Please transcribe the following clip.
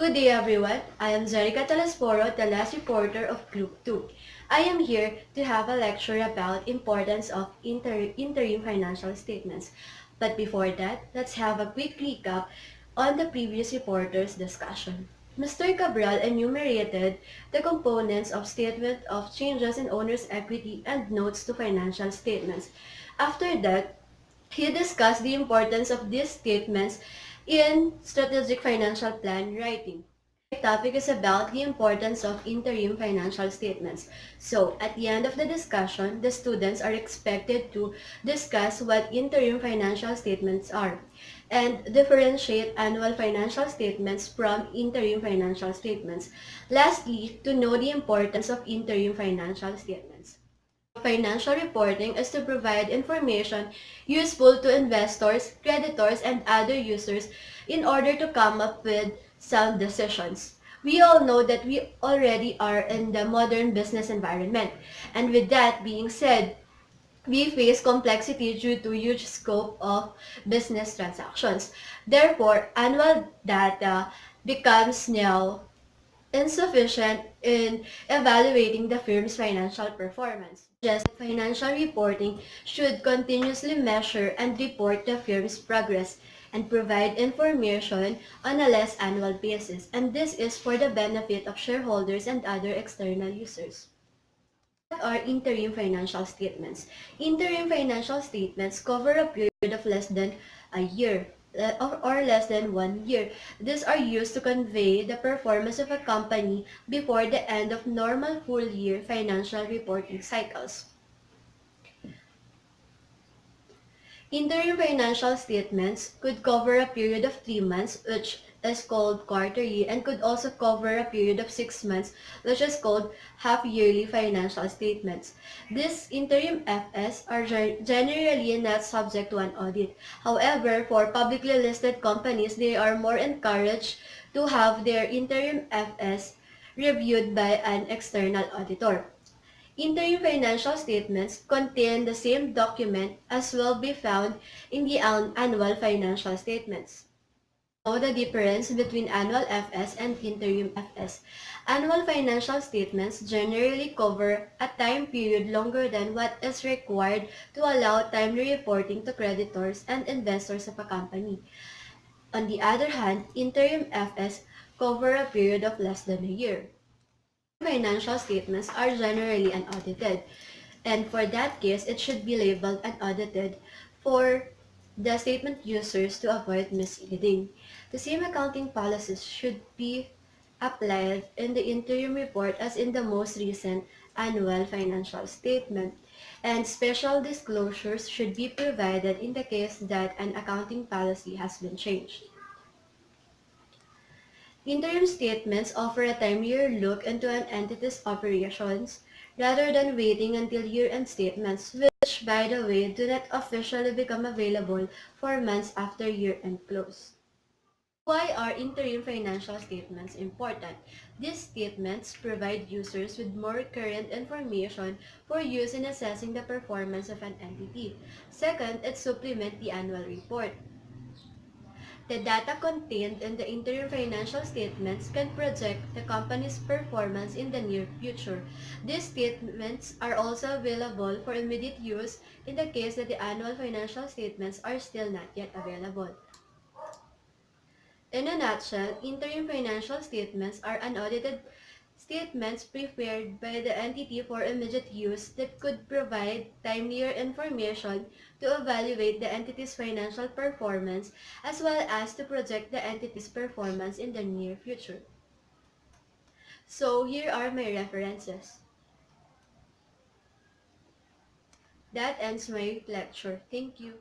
Good day everyone, I am Telesforo, the last reporter of Group 2. I am here to have a lecture about importance of interim financial statements. But before that, let's have a quick recap on the previous reporter's discussion. Mr. Cabral enumerated the components of statement of changes in owner's equity and notes to financial statements. After that, he discussed the importance of these statements in strategic financial plan writing. The topic is about the importance of interim financial statements. So, at the end of the discussion, the students are expected to discuss what interim financial statements are and differentiate annual financial statements from interim financial statements. Lastly, to know the importance of interim financial statements. Financial reporting is to provide information useful to investors, creditors, and other users in order to come up with sound decisions. We all know that we already are in the modern business environment. And with that being said, we face complexity due to huge scope of business transactions. Therefore, annual data becomes now insufficient in evaluating the firm's financial performance. Just financial reporting should continuously measure and report the firm's progress and provide information on a less annual basis, and this is for the benefit of shareholders and other external users. What are interim financial statements? Interim financial statements cover a period of less than a year or less than 1 year. These are used to convey the performance of a company before the end of normal full-year financial reporting cycles. Interim financial statements could cover a period of 3 months, which is called quarterly, and could also cover a period of 6 months, which is called half-yearly financial statements. These interim FS are generally not subject to an audit. However, for publicly listed companies, they are more encouraged to have their interim FS reviewed by an external auditor. Interim financial statements contain the same document as will be found in the annual financial statements. Know the difference between annual FS and interim FS. Annual financial statements generally cover a time period longer than what is required to allow timely reporting to creditors and investors of a company. On the other hand, interim FS cover a period of less than a year. Financial statements are generally unaudited, and for that case, it should be labeled unaudited for the statement users to avoid misleading. The same accounting policies should be applied in the interim report as in the most recent annual financial statement, and special disclosures should be provided in the case that an accounting policy has been changed. Interim statements offer a timelier look into an entity's operations rather than waiting until year-end statements, which, by the way, do not officially become available 4 months after year-end close. Why are interim financial statements important? These statements provide users with more current information for use in assessing the performance of an entity. Second, it supplements the annual report. The data contained in the interim financial statements can project the company's performance in the near future. These statements are also available for immediate use in the case that the annual financial statements are still not yet available. In a nutshell, interim financial statements are unaudited statements prepared by the entity for immediate use that could provide timelier information to evaluate the entity's financial performance as well as to project the entity's performance in the near future. So here are my references. That ends my lecture. Thank you.